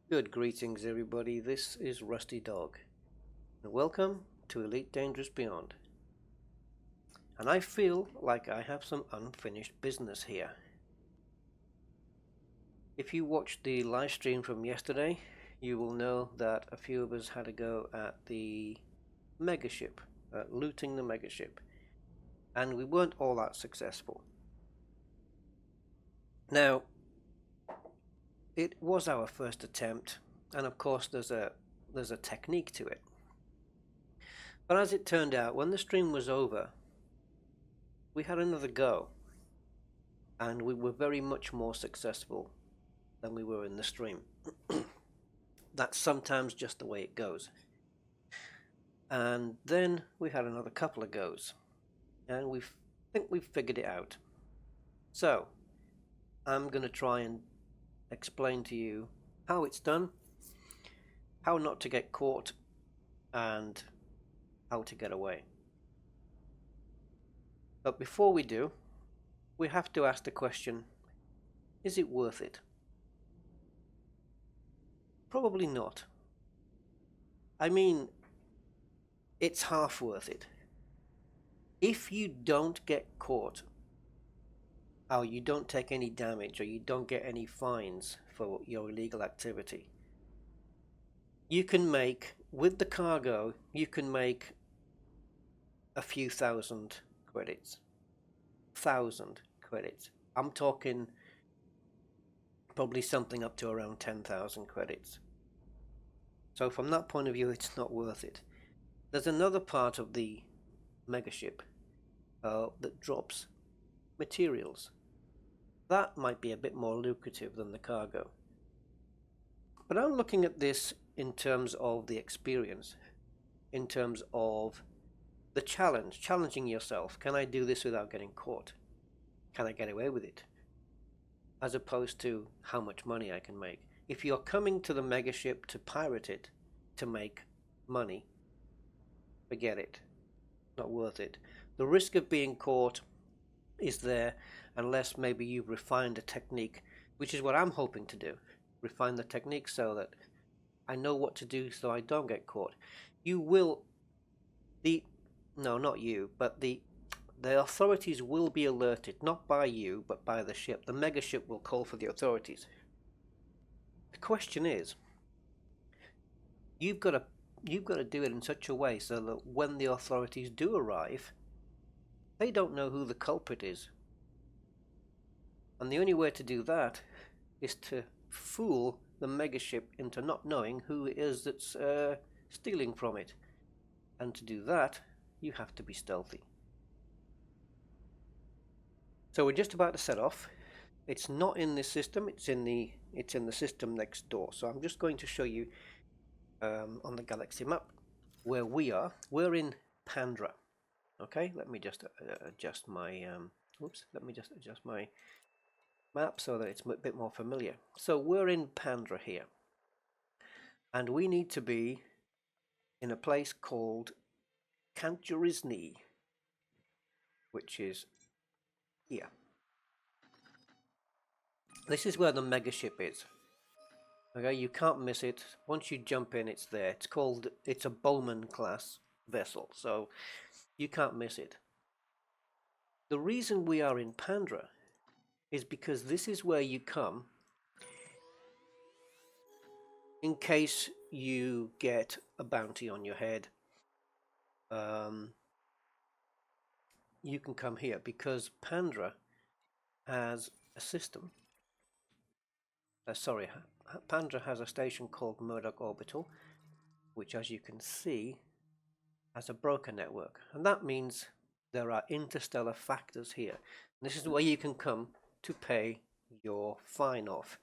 Good greetings everybody, this is Rusty Dog, and welcome to Elite Dangerous Beyond. And I feel like I have some unfinished business here. If you watched the live stream from yesterday, you will know that a few of us had a go at the Megaship, looting the Megaship, and we weren't all that successful. Now, it was our first attempt, and of course there's a technique to it. But as it turned out, when the stream was over, we had another go, and we were very much more successful than we were in the stream. That's sometimes just the way it goes. And then we had another couple of goes, and we think we've figured it out. So I'm going to try and explain to you how it's done, how not to get caught, and how to get away. But before we do, we have to ask the question, is it worth it? Probably not. I mean, it's half worth it. If you don't get caught, or you don't take any damage, or you don't get any fines for your illegal activity, you can make, with the cargo, you can make a few thousand credits. 1,000 credits. I'm talking probably something up to around 10,000 credits. So from that point of view, it's not worth it. There's another part of the Megaship that drops materials. That might be a bit more lucrative than the cargo. But I'm looking at this in terms of the experience, in terms of the challenge, challenging yourself. Can I do this without getting caught? Can I get away with it? As opposed to how much money I can make. If you're coming to the Megaship to pirate it, to make money, forget it. Not worth it. The risk of being caught is there unless maybe you've refined a technique, which is what I'm hoping to do. Refine the technique so that I know what to do so I don't get caught. You will, no, not you, but the authorities will be alerted, not by you, but by the ship. The Megaship will call for the authorities. The question is, you've got to do it in such a way so that when the authorities do arrive, they don't know who the culprit is. And the only way to do that is to fool the Megaship into not knowing who it is that's stealing from it. And to do that, you have to be stealthy. So we're just about to set off. It's not in this system, it's in the system next door. So I'm just going to show you on the galaxy map where we are. We're in Pandra. Okay, let me just adjust my my map so that it's a bit more familiar. So we're in Pandra here, and we need to be in a place called Kanchurizny, which is here. This is where the Megaship is. Okay, you can't miss it. Once you jump in, it's there. It's a Bowman class vessel, so you can't miss it. The reason we are in Pandra is because this is where you come in case you get a bounty on your head. You can come here because Pandra has a system. Pandra has a station called Murdock Orbital, which, as you can see, has a broker network, and that means there are interstellar factors here. And this is where you can come to pay your fine off,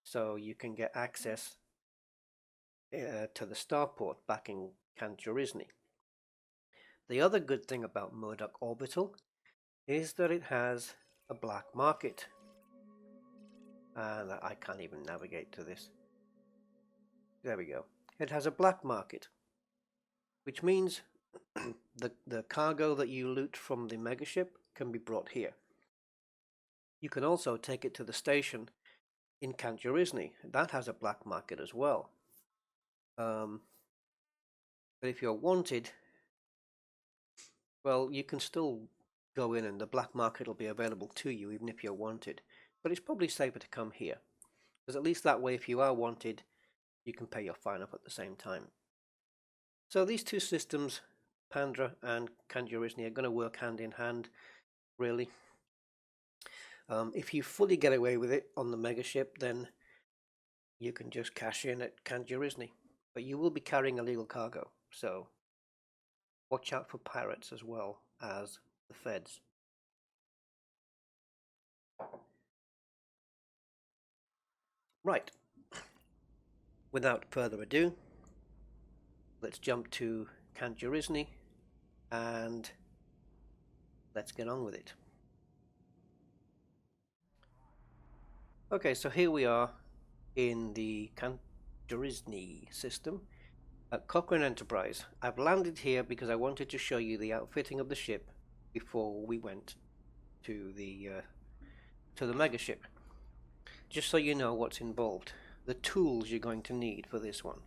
so you can get access to the starport back in Kanchurizny. The other good thing about Murdock Orbital is that it has a black market. And I can't even navigate to this. There we go. It has a black market, which means the cargo that you loot from the Megaship can be brought here. You can also take it to the station in Kanjurisny. That has a black market as well. But if you're wanted, well, you can still go in and the black market will be available to you even if you're wanted. But it's probably safer to come here, because at least that way, if you are wanted, you can pay your fine up at the same time. So these two systems, Pandra and Kanjurisny, are going to work hand in hand, really. If you fully get away with it on the Megaship, then you can just cash in at Kanjurisny. But you will be carrying illegal cargo, so watch out for pirates as well as the feds. Right. Without further ado, let's jump to Kanjurisny and let's get on with it. Okay, so here we are in the Kanjurisny system at Cochrane Enterprise. I've landed here because I wanted to show you the outfitting of the ship before we went to the Megaship, just so you know what's involved, the tools you're going to need for this one.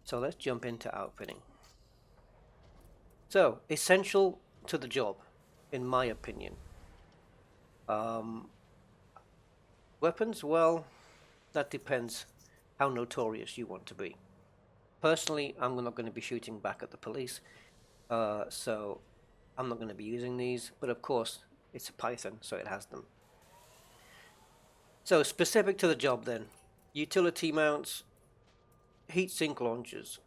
So let's jump into outfitting. So, essential to the job, in my opinion. Weapons, well, that depends how notorious you want to be. Personally, I'm not going to be shooting back at the police, so I'm not going to be using these, but of course, it's a Python, so it has them. So, specific to the job then, utility mounts, heatsink launchers.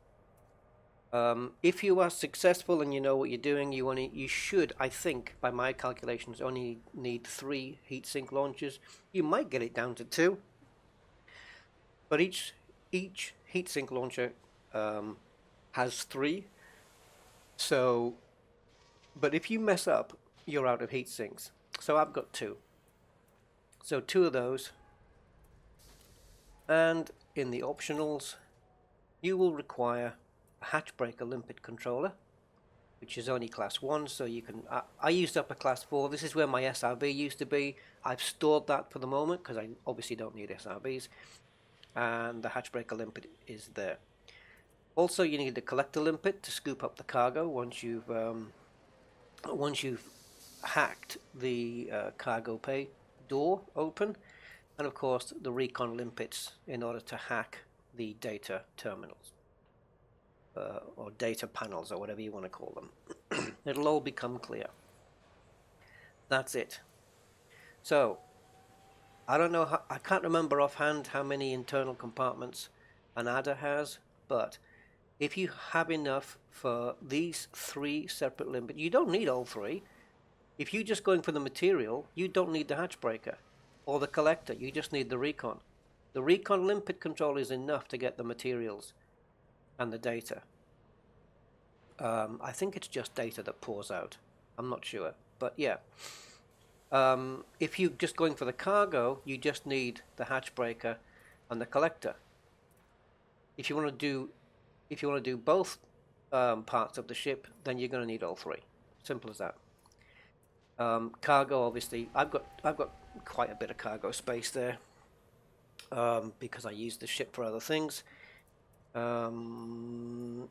If you are successful and you know what you're doing, you should, I think, by my calculations, only need 3 heatsink launchers. You might get it down to 2, but each heatsink launcher has 3. So, but if you mess up, you're out of heatsinks. So I've got 2. So 2 of those, and in the optionals, you will require a hatch breaker limpet controller, which is only class 1, so you can, I used up a class 4, this is where my SRB used to be. I've stored that for the moment, because I obviously don't need SRBs, and the hatch breaker limpet is there. Also, you need the collector limpet to scoop up the cargo once you've hacked the cargo bay door open, and of course the recon limpets in order to hack the data terminals. Or data panels, or whatever you want to call them. It'll all become clear. That's it. So, I don't know, I can't remember offhand how many internal compartments an adder has, but if you have enough for these 3 separate limpets, you don't need all 3. If you're just going for the material, you don't need the hatch breaker or the collector, you just need the recon. The recon limpet control is enough to get the materials and the data. I think it's just data that pours out. I'm not sure, but yeah. If you're just going for the cargo, you just need the hatch breaker and the collector. If you want to do both parts of the ship, then you're going to need all 3. Simple as that. Cargo, obviously, I've got quite a bit of cargo space there because I use the ship for other things. And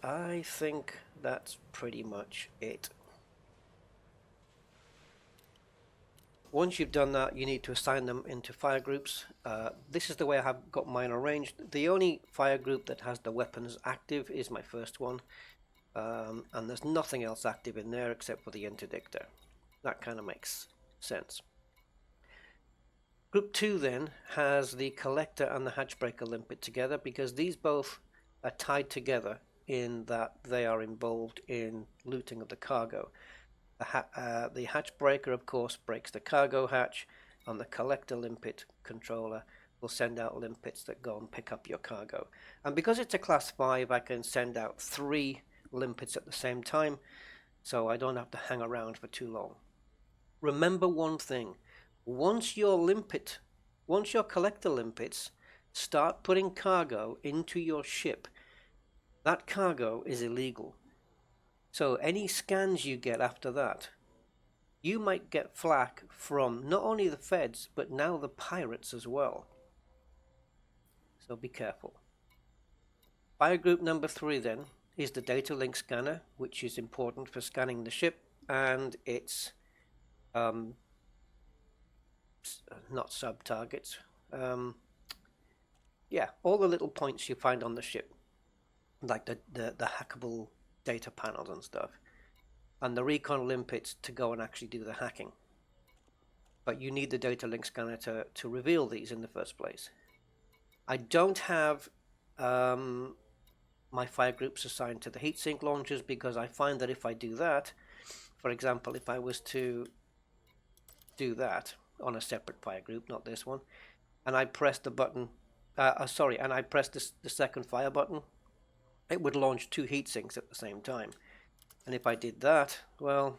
I think that's pretty much it. Once you've done that, you need to assign them into fire groups. This is the way I have got mine arranged. The only fire group that has the weapons active is my first one, and there's nothing else active in there except for the interdictor. That kind of makes sense. Group 2 then has the collector and the hatchbreaker limpet together, because these both are tied together in that they are involved in looting of the cargo. The hatchbreaker, of course, breaks the cargo hatch, and the collector limpet controller will send out limpets that go and pick up your cargo. And because it's a class 5, I can send out 3 limpets at the same time, so I don't have to hang around for too long. Remember one thing, once your collector limpets start putting cargo into your ship, that cargo is illegal. So any scans you get after that, you might get flack from not only the feds, but now the pirates as well. So be careful. Fire group number 3 then is the data link scanner, which is important for scanning the ship, and it's not sub-targets. Yeah, all the little points you find on the ship, like the hackable data panels and stuff, and the recon limpets to go and actually do the hacking. But you need the data link scanner to reveal these in the first place. I don't have my fire groups assigned to the heatsink launchers, because I find that if I do that, for example, if I was to do that on a separate fire group, not this one, and I press the button, and I press the second fire button, it would launch 2 heatsinks at the same time. And if I did that, well,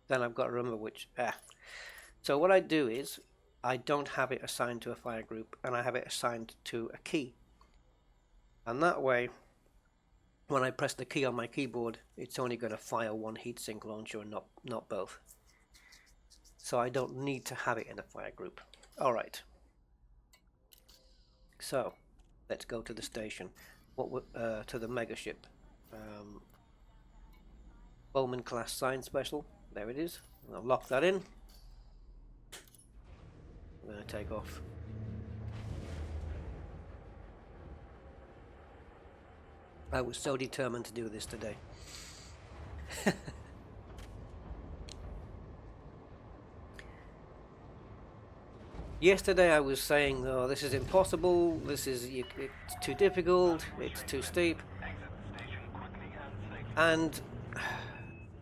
then I've got to remember which. So what I do is, I don't have it assigned to a fire group, and I have it assigned to a key. And that way, when I press the key on my keyboard, it's only going to fire 1 heatsink launcher and not both. So I don't need to have it in a fire group. Alright. So, let's go to the station. To the Megaship. Bowman class science vessel. There it is. I'll lock that in. I'm going to take off. I was so determined to do this today. Yesterday I was saying, oh, this is impossible, it's too difficult, it's too steep. And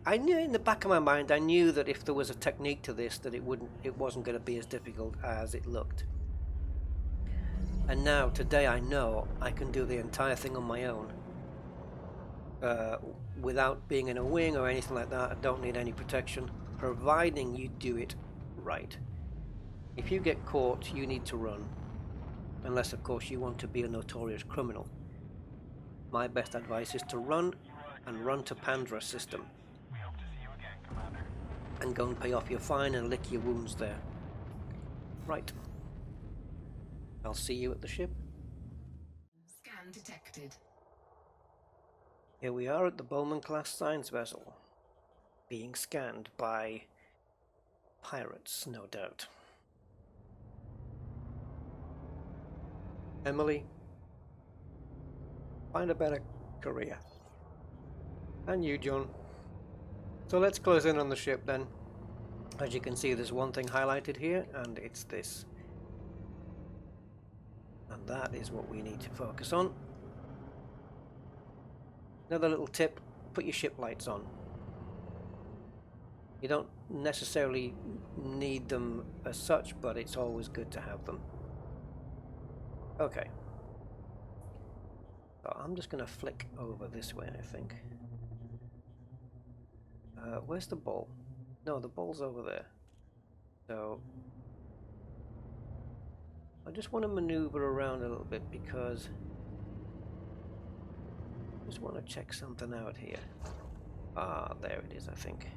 I knew in the back of my mind, I knew that if there was a technique to this, that it wasn't going to be as difficult as it looked. And now, today, I know I can do the entire thing on my own. Without being in a wing or anything like that. I don't need any protection, providing you do it right. If you get caught, you need to run. Unless, of course, you want to be a notorious criminal. My best advice is to run, and run to Pandra's system. And go and pay off your fine and lick your wounds there. Right. I'll see you at the ship. Scan detected. Here we are at the Bowman class science vessel. Being scanned by pirates, no doubt. Emily, find a better career. And you, John. So let's close in on the ship then. As you can see, there's one thing highlighted here, and it's this. And that is what we need to focus on. Another little tip, put your ship lights on. You don't necessarily need them as such, but it's always good to have them. Okay. So I'm just going to flick over this way, I think. Where's the ball? No, the ball's over there. So I just want to maneuver around a little bit because I just want to check something out here. Ah, there it is, I think.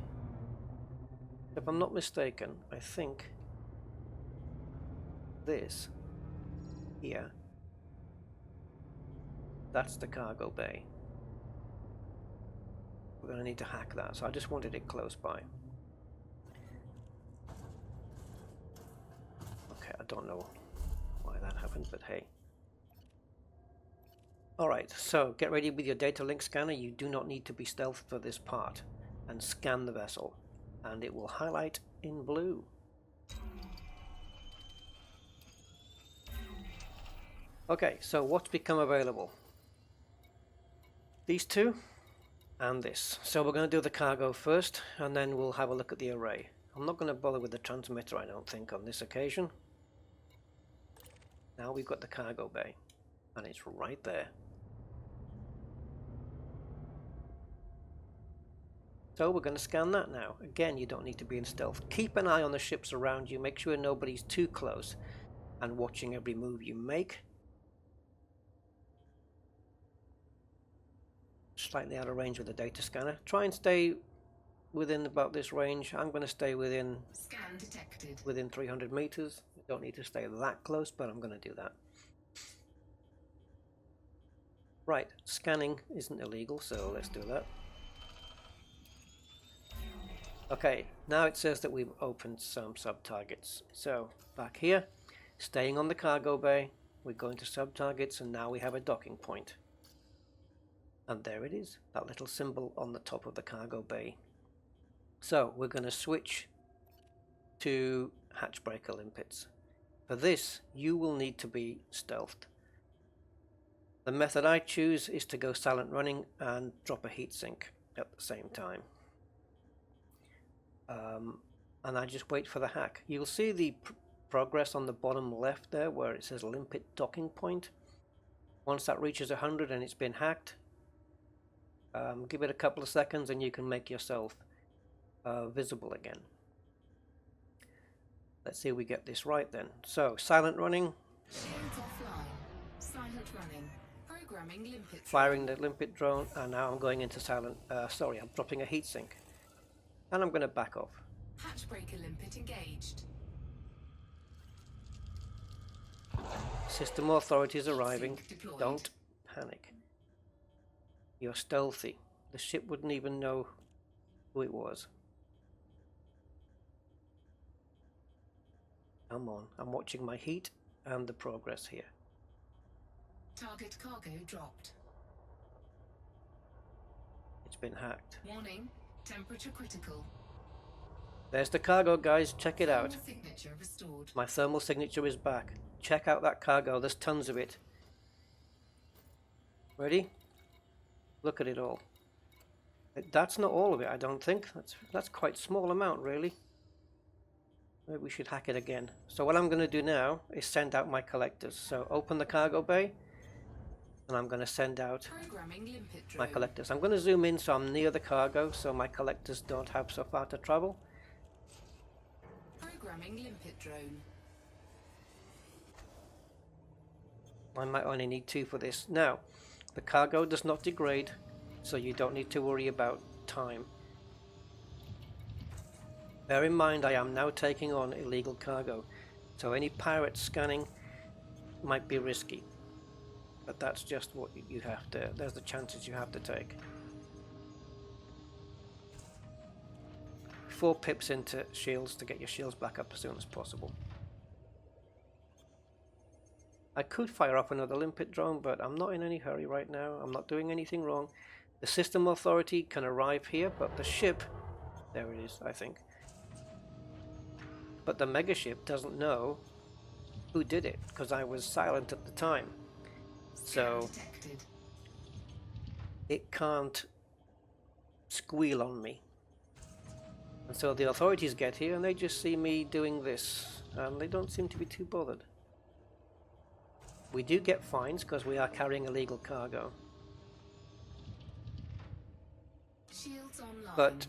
If I'm not mistaken, I think this here, that's the cargo bay. We're going to need to hack that, so I just wanted it close by. Okay, I don't know why that happened, but hey. Alright, so get ready with your data link scanner. You do not need to be stealth for this part. And scan the vessel. And it will highlight in blue. Okay, so what's become available? These two and this. So we're going to do the cargo first, and then we'll have a look at the array. I'm not going to bother with the transmitter, I don't think, on this occasion. Now we've got the cargo bay, and it's right there. So we're going to scan that now. Again, you don't need to be in stealth. Keep an eye on the ships around you. Make sure nobody's too close and watching every move you make. Slightly out of range with the data scanner. Try and stay within about this range. I'm going to stay within Scan detected. within 300 meters. You don't need to stay that close, but I'm going to do that. Right, scanning isn't illegal, so let's do that. Okay, now it says that we've opened some sub-targets. So, back here, staying on the cargo bay, we're going to sub-targets, and now we have a docking point. And there it is, that little symbol on the top of the cargo bay. So, we're going to switch to hatch breaker limpets. For this, you will need to be stealthed. The method I choose is to go silent running and drop a heatsink at the same time. And I just wait for the hack. You'll see the progress on the bottom left there where it says limpet docking point. Once that reaches 100 and it's been hacked, give it a couple of seconds and you can make yourself visible again. Let's see if we get this right then. So, silent running. Shields offline. Silent running. Programming limpet. Firing the limpet drone, and now I'm going into silent. Sorry, I'm dropping a heatsink. And I'm going to back off. Hatchbreaker limpet engaged. System authorities arriving. Sync deployed. Don't panic. You're stealthy. The ship wouldn't even know who it was. Come on, I'm watching my heat and the progress here. Target cargo dropped. It's been hacked. Warning. Temperature critical. There's the cargo, guys. Check it out. Thermal signature restored. My thermal signature is back. Check out that cargo. There's tons of it. Ready? Look at it all. That's not all of it, I don't think. That's quite a small amount, really. Maybe we should hack it again. So what I'm going to do now is send out my collectors. So open the cargo bay, and I'm going to send out Programming limpet drone. my collectors. I'm going to zoom in so I'm near the cargo, so my collectors don't have so far to travel. Programming limpet drone. I might only need 2 for this. Now, the cargo does not degrade, so you don't need to worry about time. Bear in mind, I am now taking on illegal cargo, so any pirate scanning might be risky. But that's just what you have to, there's the chances you have to take. 4 pips into shields to get your shields back up as soon as possible. I could fire off another limpet drone, but I'm not in any hurry right now. I'm not doing anything wrong. The system authority can arrive here, but the ship, there it is, I think. But the Megaship doesn't know who did it, because I was silent at the time. So Detected. it can't squeal on me. And so the authorities get here and they just see me doing this, and they don't seem to be too bothered. We do get fines because we are carrying illegal cargo. Shields online. But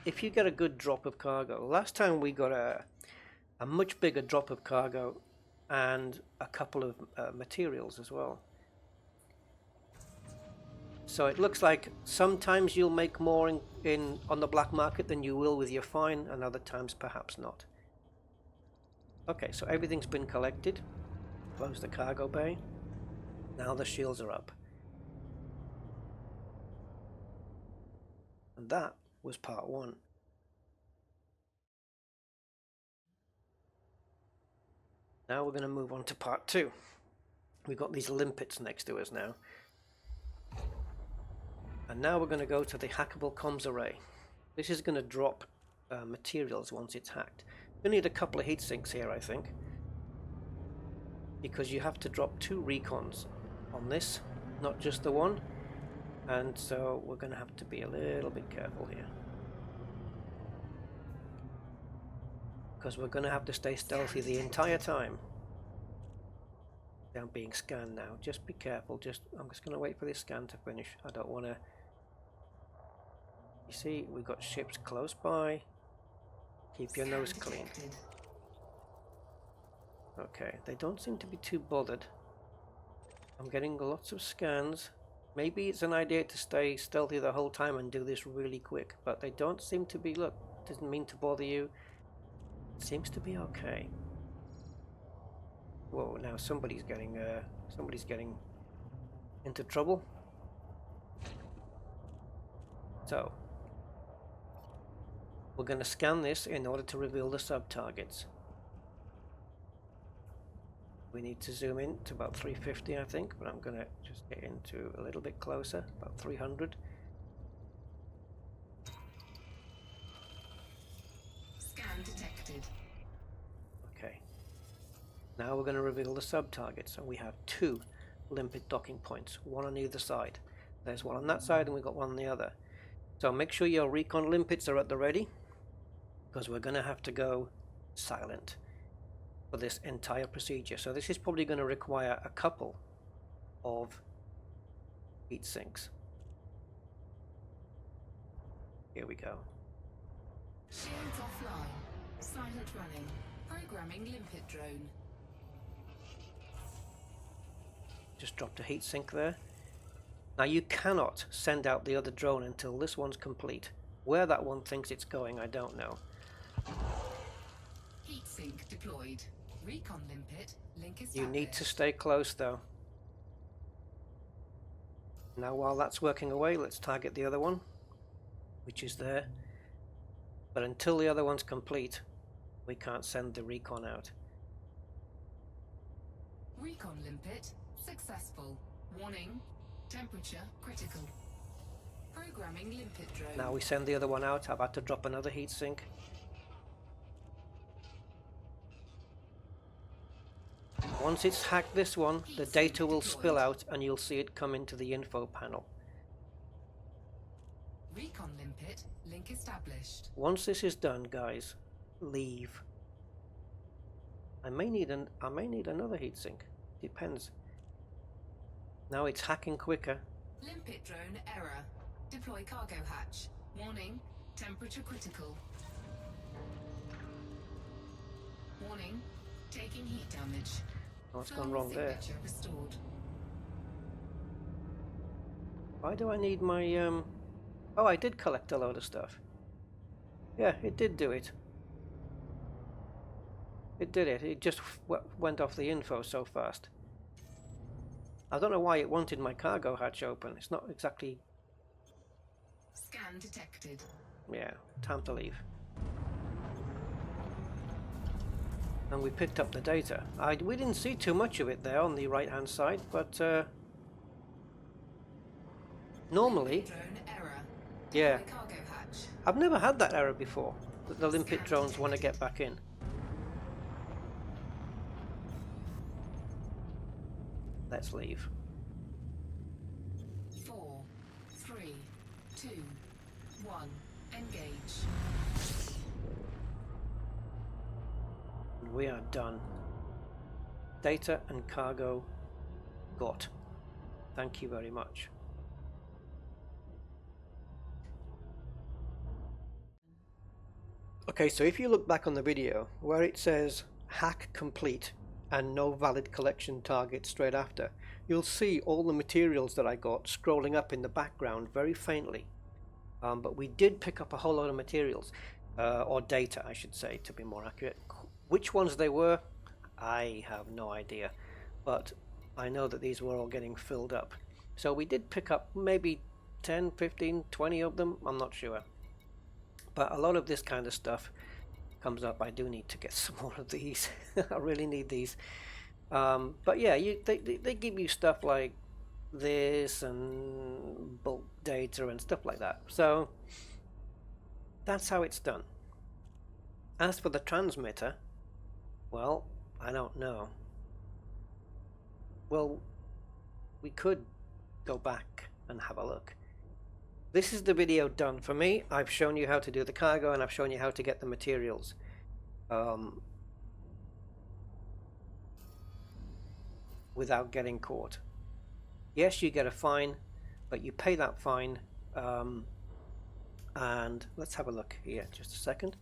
if you get a good drop of cargo, last time we got a much bigger drop of cargo and a couple of materials as well. So it looks like sometimes you'll make more on the black market than you will with your fine, and other times perhaps not. Okay, so everything's been collected. Close the cargo bay. Now the shields are up. And that was part 1. Now we're going to move on to part 2. We've got these limpets next to us now. And now we're going to go to the hackable comms array. This is going to drop materials once it's hacked. You'll need a couple of heat sinks here, I think, because you have to drop 2 recons on this, not just the one. And so we're going to have to be a little bit careful here, because we're going to have to stay stealthy the entire time. I'm being scanned now. Just be careful. I'm just going to wait for this scan to finish. I don't want to You see, we've got ships close by. Keep your nose clean. Okay, they don't seem to be too bothered. I'm getting lots of scans. Maybe it's an idea to stay stealthy the whole time and do this really quick, but they don't seem to be, look, doesn't mean to bother you. It seems to be okay. Whoa, now somebody's getting into trouble. So, we're going to scan this in order to reveal the sub-targets. We need to zoom in to about 350, I think, but I'm going to just get into a little bit closer, about 300. Scan detected. Okay. Now we're going to reveal the sub-targets, and we have 2 limpet docking points, one on either side. There's one on that side, and we've got one on the other. So make sure your recon limpets are at the ready, because we're going to have to go silent for this entire procedure. So this is probably going to require a couple of heat sinks. Here we go. Shields offline. Silent running. Programming limpet drone. Just dropped a heat sink there. Now you cannot send out the other drone until this one's complete. Where that one thinks it's going, I don't know. Heatsink deployed. Recon limpet. Link established. You need to stay close though. Now while that's working away, let's target the other one, which is there. But until the other one's complete, we can't send the recon out. Recon limpet successful. Warning. Temperature critical. Programming limpet drone. Now we send the other one out. I've had to drop another heat sink. Once it's hacked this one, the data will spill out and you'll see it come into the info panel. Recon limpet link established. Once this is done, guys, leave. I may need another heatsink. Depends. Now it's hacking quicker. Limpet drone error. Deploy cargo hatch. Warning. Temperature critical. Warning. Taking heat damage. What's gone wrong there? Signature restored. Why do I need my Oh, I did collect a load of stuff. Yeah, it did do it. It did it. It just went off the info so fast. I don't know why it wanted my cargo hatch open. It's not exactly... Scan detected. Yeah, time to leave. And we picked up the data. We didn't see too much of it there on the right hand side, but normally... Drone error. Yeah. Deploy cargo hatch. I've never had that error before, that the limpet drones want to get back in. Let's leave. 4, 3, 2, 1. Engage. And we are done. Data and cargo got. Thank you very much. Okay, so if you look back on the video where it says hack complete and no valid collection target straight after, you'll see all the materials that I got scrolling up in the background very faintly. But we did pick up a whole lot of materials, or data I should say, to be more accurate. Which ones they were, I have no idea, but I know that these were all getting filled up. So we did pick up maybe 10, 15, 20 of them, I'm not sure. But a lot of this kind of stuff comes up. I do need to get some more of these. I really need these. But yeah, they give you stuff like this and bulk data and stuff like that. So that's how it's done. As for the transmitter, well, I don't know. Well, we could go back and have a look. This is the video done for me. I've shown you how to do the cargo and I've shown you how to get the materials. Without getting caught. Yes, you get a fine, but you pay that fine And let's have a look here, just a second.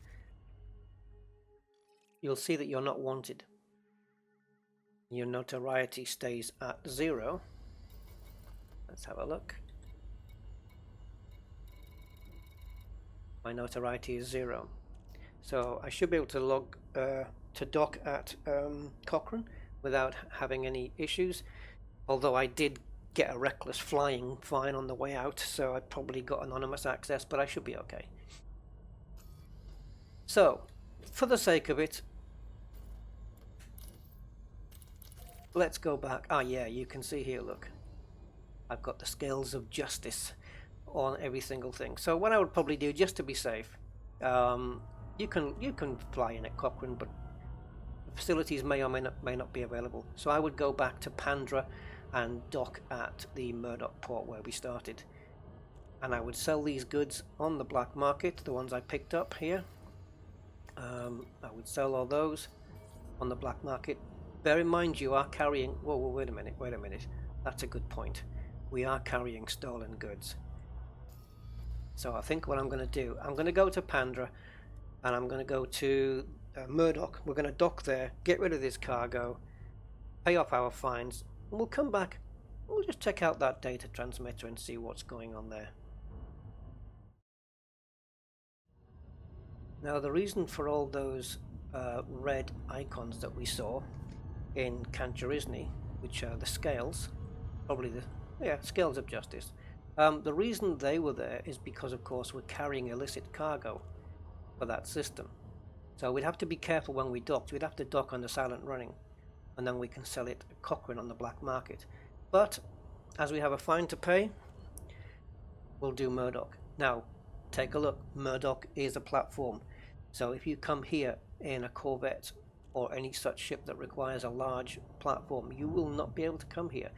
You'll see that you're not wanted. Your notoriety stays at 0. Let's have a look. My notoriety is 0. So I should be able to log to dock at Cochrane without having any issues. Although I did get a reckless flying fine on the way out, so I probably got anonymous access, but I should be okay. So, for the sake of it, let's go back. Ah, yeah, you can see here, look. I've got the scales of justice on every single thing. So what I would probably do, just to be safe, you can fly in at Cochrane, but the facilities may or may not be available. So I would go back to Pandra and dock at the Murdock port where we started. And I would sell these goods on the black market, the ones I picked up here. I would sell all those on the black market. Bear in mind you are carrying... Whoa, wait a minute. That's a good point. We are carrying stolen goods. So I think what I'm going to do, I'm going to go to Pandra and I'm going to go to Murdock. We're going to dock there, get rid of this cargo, pay off our fines, and we'll come back. We'll just check out that data transmitter and see what's going on there. Now the reason for all those red icons that we saw in Kancharisny, which are the scales, probably the scales of justice. The reason they were there is because, of course, we're carrying illicit cargo for that system. So we'd have to be careful when we docked. We'd have to dock on the silent running, and then we can sell it at Cochrane on the black market. But as we have a fine to pay, we'll do Murdock. Now, take a look. Murdock is a platform. So if you come here in a Corvette or any such ship that requires a large platform, you will not be able to come here.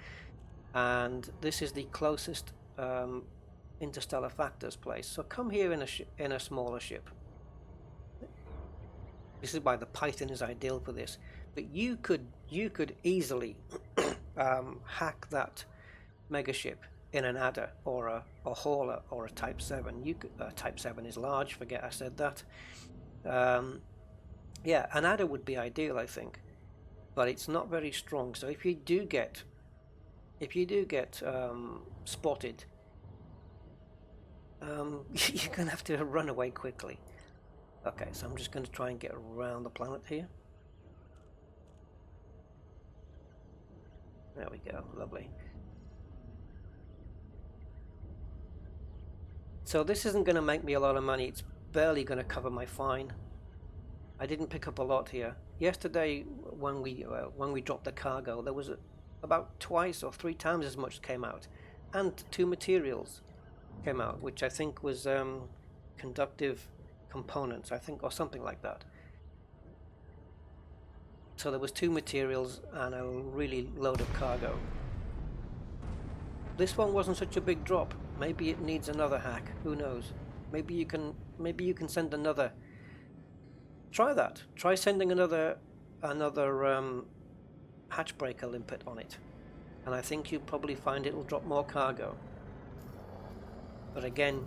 And this is the closest interstellar factors place. So come here in a smaller ship. This is why the Python is ideal for this. But you could easily hack that megaship in an adder or a hauler or a Type 7. Type 7 is large. Forget I said that. Yeah, an adder would be ideal, I think, but it's not very strong. So if you do get spotted, you're gonna have to run away quickly. Okay, so I'm just going to try and get around the planet here. There we go, lovely. So this isn't going to make me a lot of money. It's barely going to cover my fine. I didn't pick up a lot here. Yesterday, when we dropped the cargo, there was about twice or 3 times as much came out, and 2 materials came out, which I think was conductive components, I think, or something like that. So there was 2 materials and a really load of cargo. This one wasn't such a big drop. Maybe it needs another hack. Who knows? Maybe you can send another. Try that. Try sending another hatch breaker limpet on it, and I think you'll probably find it'll drop more cargo. But again,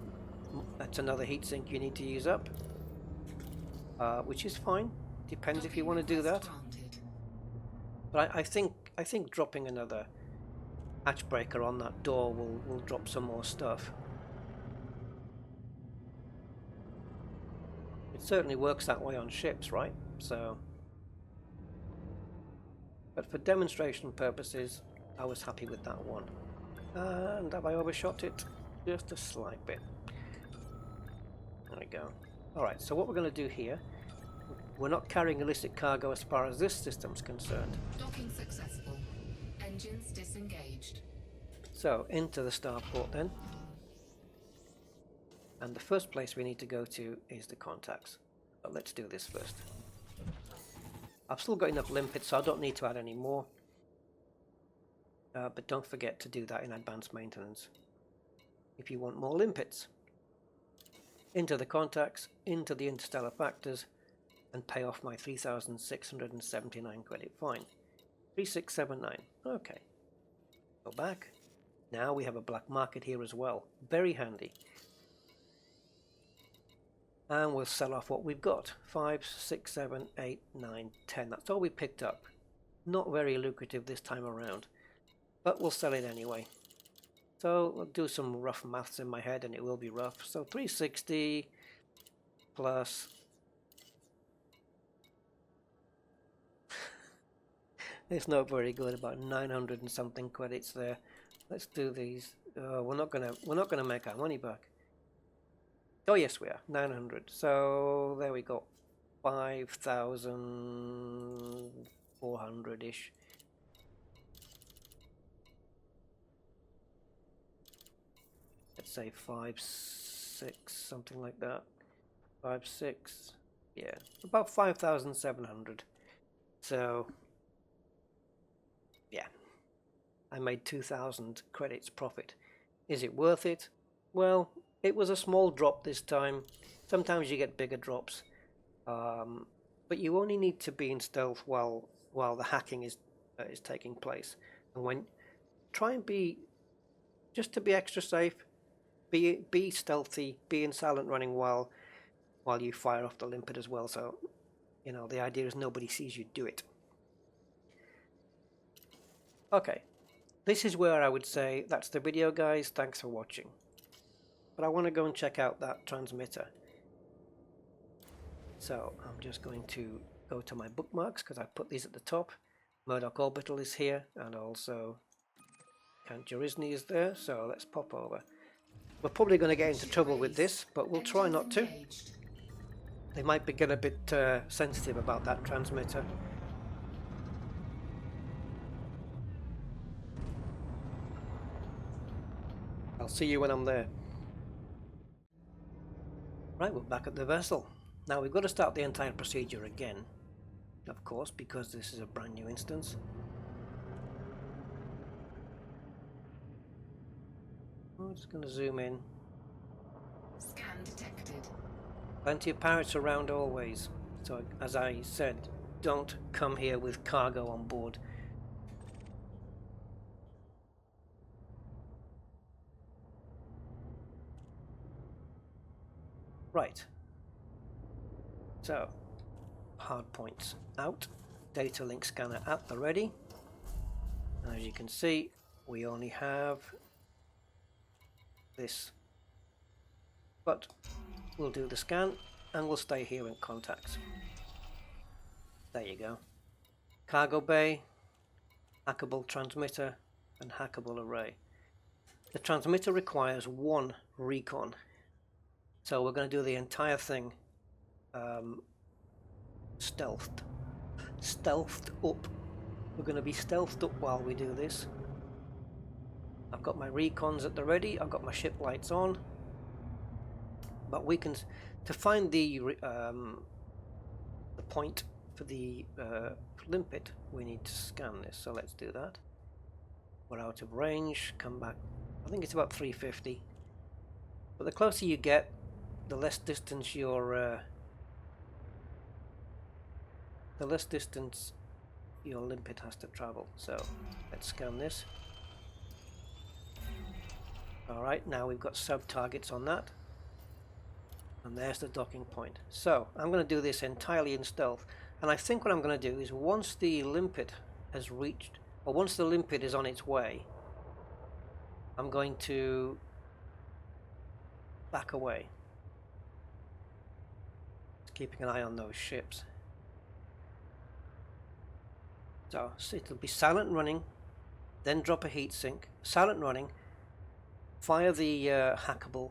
that's another heatsink you need to use up, which is fine. Depends if you want to do that. But I think dropping another hatch breaker on that door will drop some more stuff. It certainly works that way on ships, right? So, but for demonstration purposes, I was happy with that one. And have I overshot it? Just a slight bit. There we go. Alright, so what we're going to do here, we're not carrying illicit cargo as far as this system's concerned. Docking successful. Engines disengaged. So, into the starport then. And the first place we need to go to is the contacts. But let's do this first. I've still got enough limpets, so I don't need to add any more. But don't forget to do that in advanced maintenance if you want more limpets. Into the contacts, into the interstellar factors, and pay off my 3,679 credit fine. 3679. Okay. Go back. Now we have a black market here as well. Very handy. and we'll sell off what we've got. 5, 6, 7, 8, 9, 10. That's all we picked up. Not very lucrative this time around, but we'll sell it anyway. So I'll do some rough maths in my head, and it will be rough. So 360 plus it's not very good, about 900 and something credits there. Let's do these. We're not gonna make our money back. Oh yes, we are 900. So there we go, 5,400 ish. Let's say 5, 6, something like that. 5, 6, yeah, about 5,700. So yeah, I made 2,000 credits profit. Is it worth it? Well, it was a small drop this time. Sometimes you get bigger drops, but you only need to be in stealth while the hacking is taking place. And when try and be, just to be extra safe, be stealthy, be in silent running while you fire off the limpet as well. So you know, the idea is nobody sees you do it. Okay, this is where I would say that's the video, guys. Thanks for watching. But I want to go and check out that transmitter. So I'm just going to go to my bookmarks because I put these at the top. Murdock Orbital is here, and also Count Jurisny is there. So let's pop over. We're probably going to get into trouble with this, but we'll try not to. They might get a bit sensitive about that transmitter. I'll see you when I'm there. Right, we're back at the vessel. Now we've got to start the entire procedure again, of course, because this is a brand new instance. I'm just going to zoom in. Scan detected. Plenty of pirates around always. So as I said, don't come here with cargo on board. Right. So, hard points out. Data link scanner at the ready. And as you can see, we only have this. But we'll do the scan and we'll stay here in contacts. There you go. Cargo bay, hackable transmitter, and hackable array. The transmitter requires 1 recon. So we're going to do the entire thing stealthed up. We're going to be stealthed up while we do this. I've got my recons at the ready. I've got my ship lights on. But we can, to find the point for the limpet, we need to scan this. So let's do that. We're out of range. Come back. I think it's about 350. But the closer you get, the less distance your limpet has to travel. So let's scan this. Alright, now we've got sub targets on that, and there's the docking point. So I'm going to do this entirely in stealth, and I think what I'm going to do is once the limpet has reached, or once the limpet is on its way, I'm going to back away, just keeping an eye on those ships. So it'll be silent running, then drop a heat sink, silent running, fire the hackable,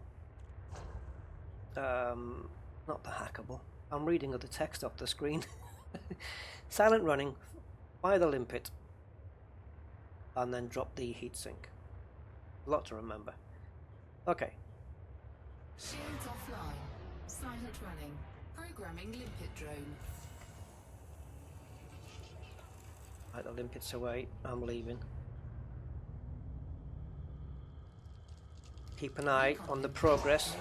not the hackable, I'm reading the text off the screen. Silent running, fire the limpet, and then drop the heat sink. A lot to remember. Okay. Shields offline. Silent running. Programming limpet drone. Right, the limpet's away. I'm leaving. Keep an eye on the progress.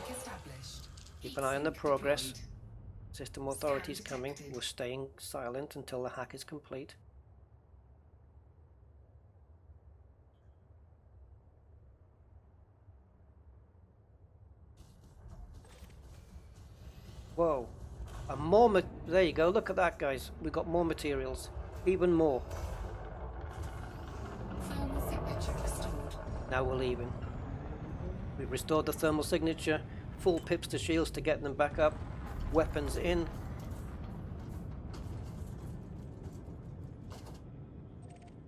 Keep an eye on the progress. System authorities coming. We're staying silent until the hack is complete. Whoa. And more, there you go, look at that, guys. We've got more materials. Even more. Thermal signature restored. Now we're leaving. We've restored the thermal signature. Full pips to shields to get them back up. Weapons in.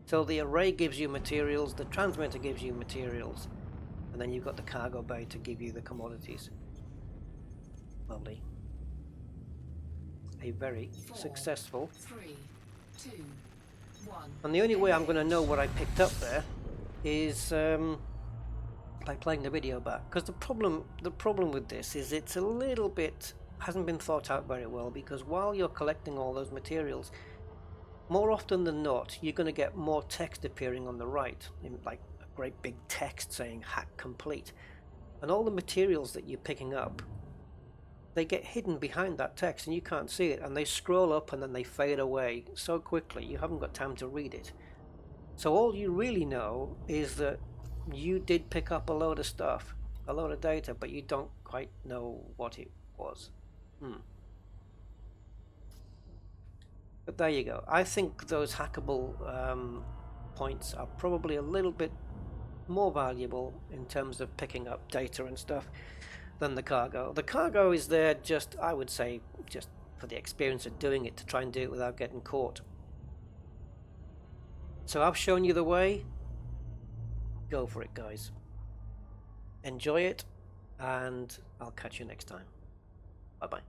So the array gives you materials, the transmitter gives you materials, and then you've got the cargo bay to give you the commodities. Lovely. A very successful. 3, 2, 1. And the only way I'm going to know what I picked up there is by playing the video back. Because the problem with this is it's a little bit hasn't been thought out very well. Because while you're collecting all those materials, more often than not, you're going to get more text appearing on the right, in like a great big text saying "hack complete," and all the materials that you're picking up, they get hidden behind that text and you can't see it, and they scroll up and then they fade away so quickly you haven't got time to read it. So all you really know is that you did pick up a load of stuff, a load of data, but you don't quite know what it was. But there you go. I think those hackable points are probably a little bit more valuable in terms of picking up data and stuff than the cargo. The cargo is there just, I would say, just for the experience of doing it, to try and do it without getting caught. So I've shown you the way. Go for it, guys. Enjoy it, and I'll catch you next time. Bye-bye.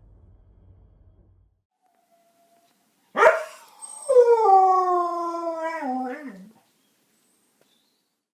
Wow.